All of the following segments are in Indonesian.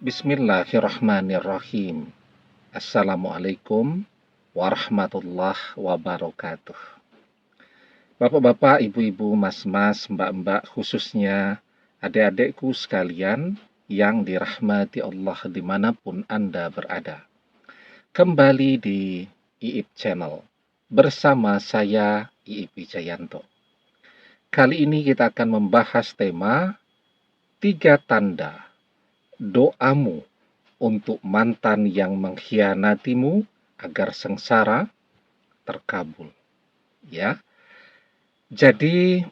Bismillahirrahmanirrahim. Assalamualaikum warahmatullahi wabarakatuh. Bapak-bapak, ibu-ibu, mas-mas, mbak-mbak, khususnya adik-adikku sekalian yang dirahmati Allah dimanapun Anda berada. Kembali di IIP Channel bersama saya IIP Wijayanto. Kali ini kita akan membahas tema 3 tanda doamu untuk mantan yang mengkhianatimu agar sengsara terkabul. Ya. Jadi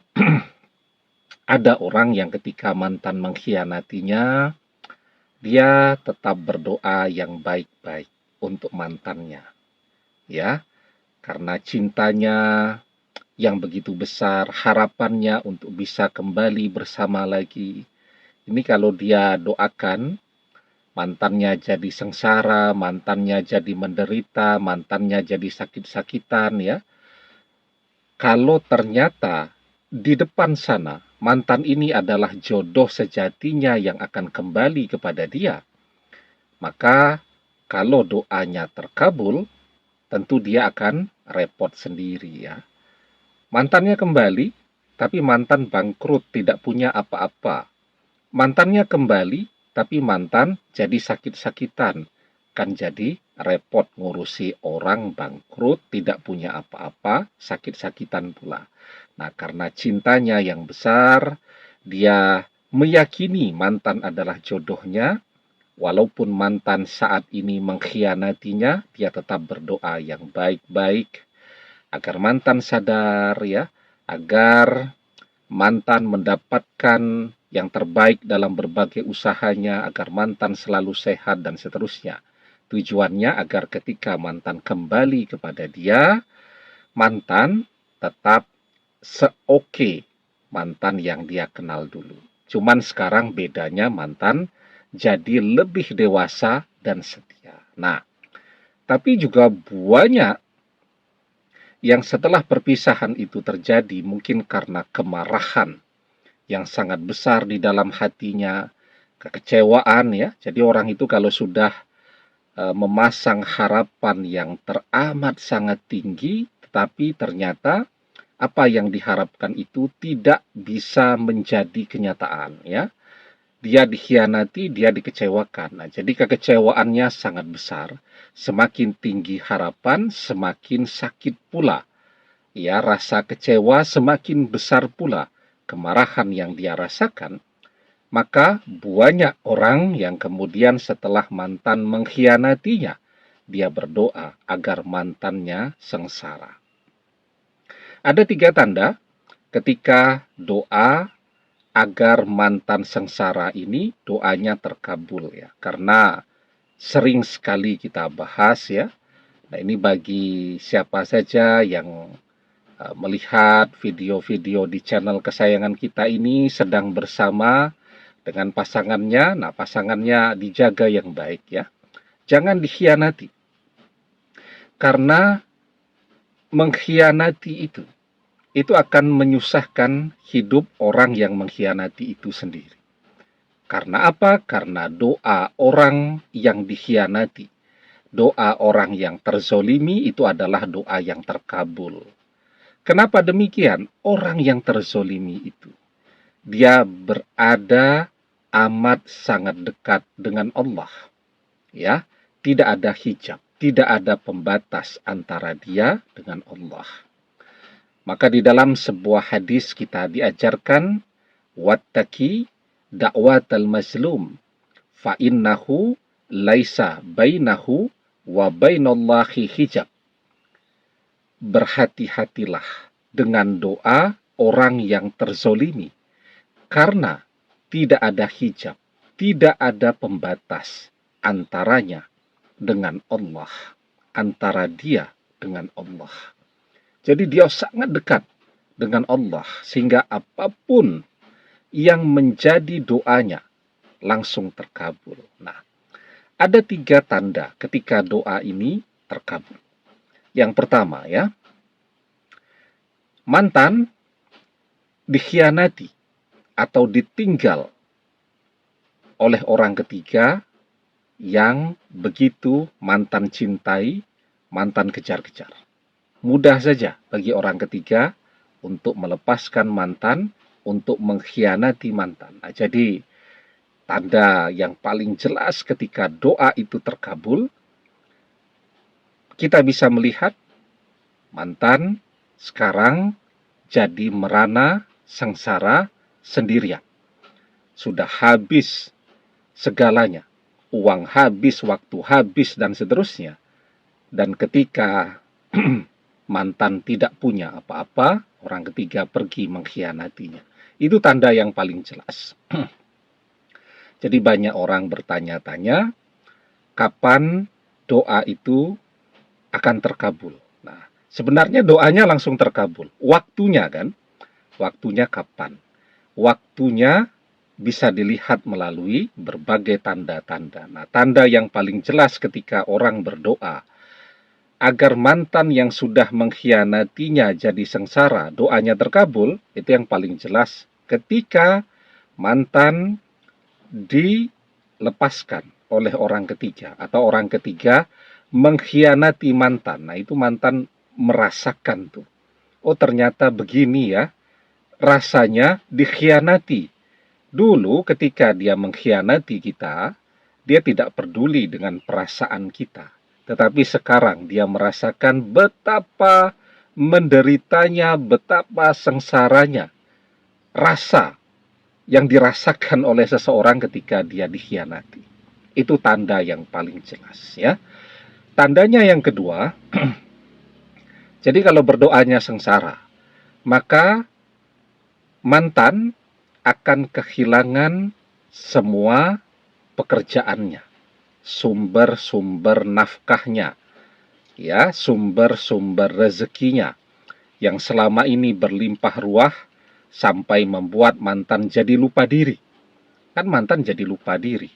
ada orang yang ketika mantan mengkhianatinya, dia tetap berdoa yang baik-baik untuk mantannya. Ya. Karena cintanya yang begitu besar, harapannya untuk bisa kembali bersama lagi. Ini kalau dia doakan mantannya jadi sengsara, mantannya jadi menderita, mantannya jadi sakit-sakitan ya. Kalau ternyata di depan sana mantan ini adalah jodoh sejatinya yang akan kembali kepada dia, maka kalau doanya terkabul, tentu dia akan repot sendiri ya. Mantannya kembali, tapi mantan bangkrut, tidak punya apa-apa. Mantannya kembali, tapi mantan jadi sakit-sakitan. Kan jadi repot ngurusi orang bangkrut, tidak punya apa-apa, sakit-sakitan pula. Nah, karena cintanya yang besar, dia meyakini mantan adalah jodohnya, walaupun mantan saat ini mengkhianatinya, dia tetap berdoa yang baik-baik, agar mantan sadar ya, agar mantan mendapatkan yang terbaik dalam berbagai usahanya, agar mantan selalu sehat dan seterusnya. Tujuannya agar ketika mantan kembali kepada dia, mantan tetap seoke mantan yang dia kenal dulu. Cuman sekarang bedanya mantan jadi lebih dewasa dan setia. Nah, tapi juga banyak yang setelah perpisahan itu terjadi mungkin karena kemarahan yang sangat besar di dalam hatinya, kekecewaan ya. Jadi orang itu kalau sudah memasang harapan yang teramat sangat tinggi, tetapi ternyata apa yang diharapkan itu tidak bisa menjadi kenyataan ya. Dia dikhianati, dia dikecewakan. Nah, jadi kekecewaannya sangat besar. Semakin tinggi harapan, semakin sakit pula. Ya, rasa kecewa semakin besar pula kemarahan yang dia rasakan. Maka banyak orang yang kemudian setelah mantan mengkhianatinya, dia berdoa agar mantannya sengsara. Ada 3 tanda ketika doa agar mantan sengsara ini doanya terkabul ya. Karena sering sekali kita bahas ya. Nah, ini bagi siapa saja yang melihat video-video di channel kesayangan kita ini sedang bersama dengan pasangannya. Nah, pasangannya dijaga yang baik ya. Jangan dikhianati. Karena mengkhianati itu akan menyusahkan hidup orang yang mengkhianati itu sendiri. Karena apa? Karena doa orang yang dikhianati, doa orang yang terzolimi itu adalah doa yang terkabul. Kenapa demikian? Orang yang terzolimi itu, dia berada amat sangat dekat dengan Allah. Ya, tidak ada hijab, tidak ada pembatas antara dia dengan Allah. Maka di dalam sebuah hadis kita diajarkan wattaqi da'watal mazlum fa innahu laisa bainahu wa bainallahi hijab. Berhati-hatilah dengan doa orang yang terzolimi, karena tidak ada hijab, tidak ada pembatas antaranya dengan Allah, antara dia dengan Allah. Jadi dia sangat dekat dengan Allah, sehingga apapun yang menjadi doanya langsung terkabul. Nah, ada 3 tanda ketika doa ini terkabul. Yang pertama ya, mantan dikhianati atau ditinggal oleh orang ketiga yang begitu mantan cintai, mantan kejar-kejar. Mudah saja bagi orang ketiga untuk melepaskan mantan, untuk mengkhianati mantan. Nah, jadi tanda yang paling jelas ketika doa itu terkabul, kita bisa melihat mantan sekarang jadi merana, sengsara, sendirian. Sudah habis segalanya. Uang habis, waktu habis, dan seterusnya. Dan ketika mantan tidak punya apa-apa, orang ketiga pergi mengkhianatinya. Itu tanda yang paling jelas. Jadi banyak orang bertanya-tanya, kapan doa itu akan terkabul? Nah, sebenarnya doanya langsung terkabul. Waktunya kan? Waktunya kapan? Waktunya bisa dilihat melalui berbagai tanda-tanda. Nah, tanda yang paling jelas ketika orang berdoa agar mantan yang sudah mengkhianatinya jadi sengsara, doanya terkabul, itu yang paling jelas ketika mantan dilepaskan oleh orang ketiga atau orang ketiga mengkhianati mantan. Nah, itu mantan merasakan tuh. Oh, ternyata begini ya rasanya dikhianati. Dulu ketika dia mengkhianati kita, dia tidak peduli dengan perasaan kita. Tetapi sekarang dia merasakan betapa menderitanya, betapa sengsaranya rasa yang dirasakan oleh seseorang ketika dia dikhianati. Itu tanda yang paling jelas ya. Tandanya yang kedua, jadi kalau berdoanya sengsara, maka mantan akan kehilangan semua pekerjaannya, sumber-sumber nafkahnya, ya, sumber-sumber rezekinya yang selama ini berlimpah ruah sampai membuat mantan jadi lupa diri. Kan mantan jadi lupa diri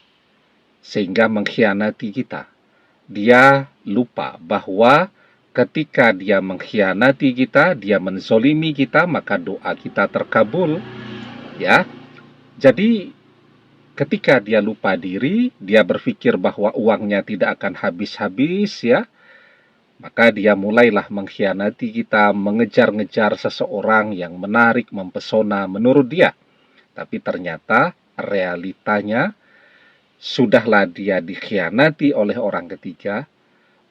sehingga mengkhianati kita. Dia lupa bahwa ketika dia mengkhianati kita, dia menzolimi kita, maka doa kita terkabul. Ya, jadi ketika dia lupa diri, dia berpikir bahwa uangnya tidak akan habis-habis ya, maka dia mulailah mengkhianati kita, mengejar-ngejar seseorang yang menarik, mempesona menurut dia. Tapi ternyata realitanya sudahlah dia dikhianati oleh orang ketiga,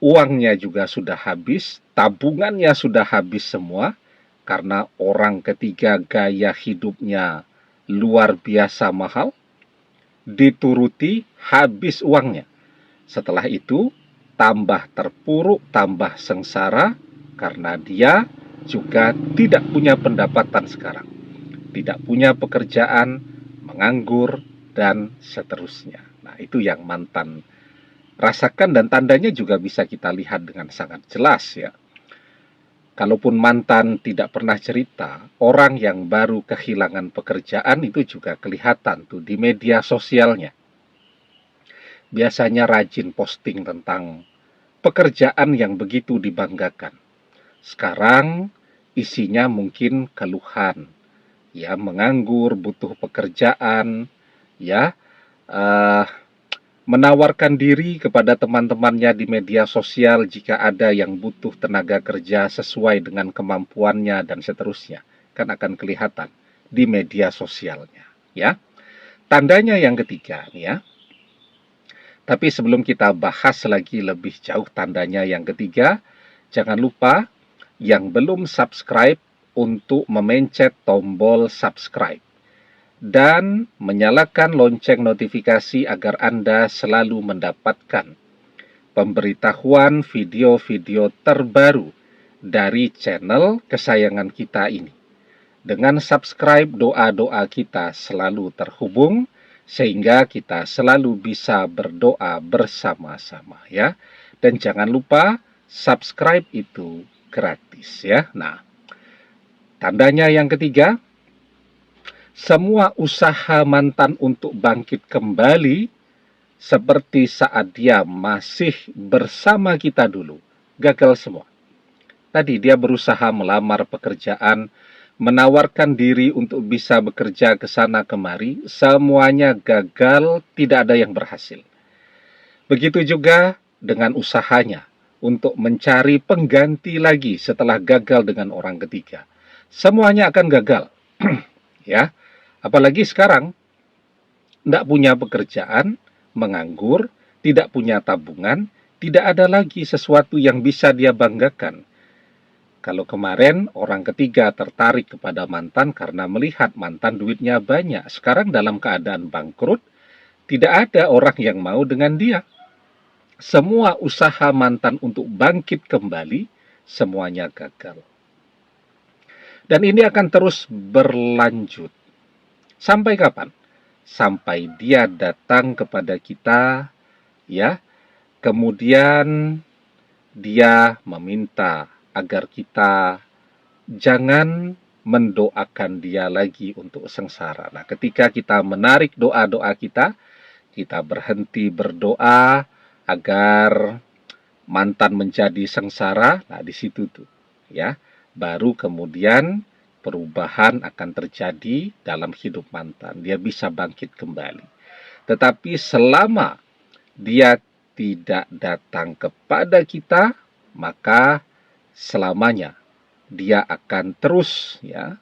uangnya juga sudah habis, tabungannya sudah habis semua, karena orang ketiga gaya hidupnya luar biasa mahal, dituruti habis uangnya. Setelah itu tambah terpuruk, tambah sengsara karena dia juga tidak punya pendapatan sekarang, tidak punya pekerjaan, menganggur, dan seterusnya. Nah, itu yang mantan rasakan dan tandanya juga bisa kita lihat dengan sangat jelas ya. Kalaupun mantan tidak pernah cerita, orang yang baru kehilangan pekerjaan itu juga kelihatan tuh di media sosialnya. Biasanya rajin posting tentang pekerjaan yang begitu dibanggakan. Sekarang isinya mungkin keluhan, ya, menganggur, butuh pekerjaan, ya, menawarkan diri kepada teman-temannya di media sosial jika ada yang butuh tenaga kerja sesuai dengan kemampuannya dan seterusnya. Kan akan kelihatan di media sosialnya, ya. Tandanya yang ketiga nih ya. Tapi sebelum kita bahas lagi lebih jauh tandanya yang ketiga, jangan lupa yang belum subscribe untuk memencet tombol subscribe dan menyalakan lonceng notifikasi agar Anda selalu mendapatkan pemberitahuan video-video terbaru dari channel kesayangan kita ini. Dengan subscribe, doa-doa kita selalu terhubung sehingga kita selalu bisa berdoa bersama-sama ya. Dan jangan lupa subscribe itu gratis ya. Nah, tandanya yang ketiga, semua usaha mantan untuk bangkit kembali seperti saat dia masih bersama kita dulu, gagal semua. Tadi dia berusaha melamar pekerjaan, menawarkan diri untuk bisa bekerja ke sana kemari, semuanya gagal, tidak ada yang berhasil. Begitu juga dengan usahanya untuk mencari pengganti lagi setelah gagal dengan orang ketiga. Semuanya akan gagal. Ya, apalagi sekarang tidak punya pekerjaan, menganggur, tidak punya tabungan, tidak ada lagi sesuatu yang bisa dia banggakan. Kalau kemarin orang ketiga tertarik kepada mantan karena melihat mantan duitnya banyak, sekarang dalam keadaan bangkrut, tidak ada orang yang mau dengan dia. Semua usaha mantan untuk bangkit kembali, semuanya gagal. Dan ini akan terus berlanjut. Sampai kapan? Sampai dia datang kepada kita, ya. Kemudian dia meminta agar kita jangan mendoakan dia lagi untuk sengsara. Nah, ketika kita menarik doa-doa kita berhenti berdoa agar mantan menjadi sengsara. Nah, di situ tuh, ya, baru kemudian perubahan akan terjadi dalam hidup mantan. Dia bisa bangkit kembali. Tetapi selama dia tidak datang kepada kita, maka selamanya dia akan terus, ya,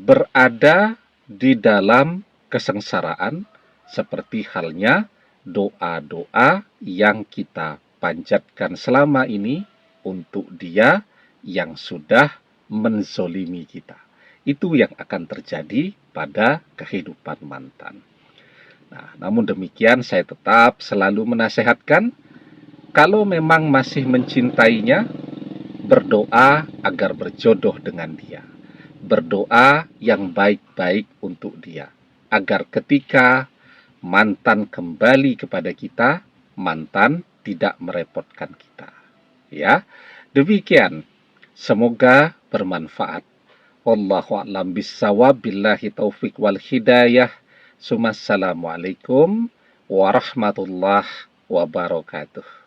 berada di dalam kesengsaraan, seperti halnya doa-doa yang kita panjatkan selama ini untuk dia yang sudah menzolimi kita. Itu yang akan terjadi pada kehidupan mantan. Nah, namun demikian saya tetap selalu menasehatkan, kalau memang masih mencintainya, berdoa agar berjodoh dengan dia. Berdoa yang baik-baik untuk dia, agar ketika mantan kembali kepada kita, mantan tidak merepotkan kita. Ya, demikian. Semoga bermanfaat. Wallahu a'lam bishawab, billahi taufik wal hidayah. Assalamualaikum warahmatullahi wabarakatuh.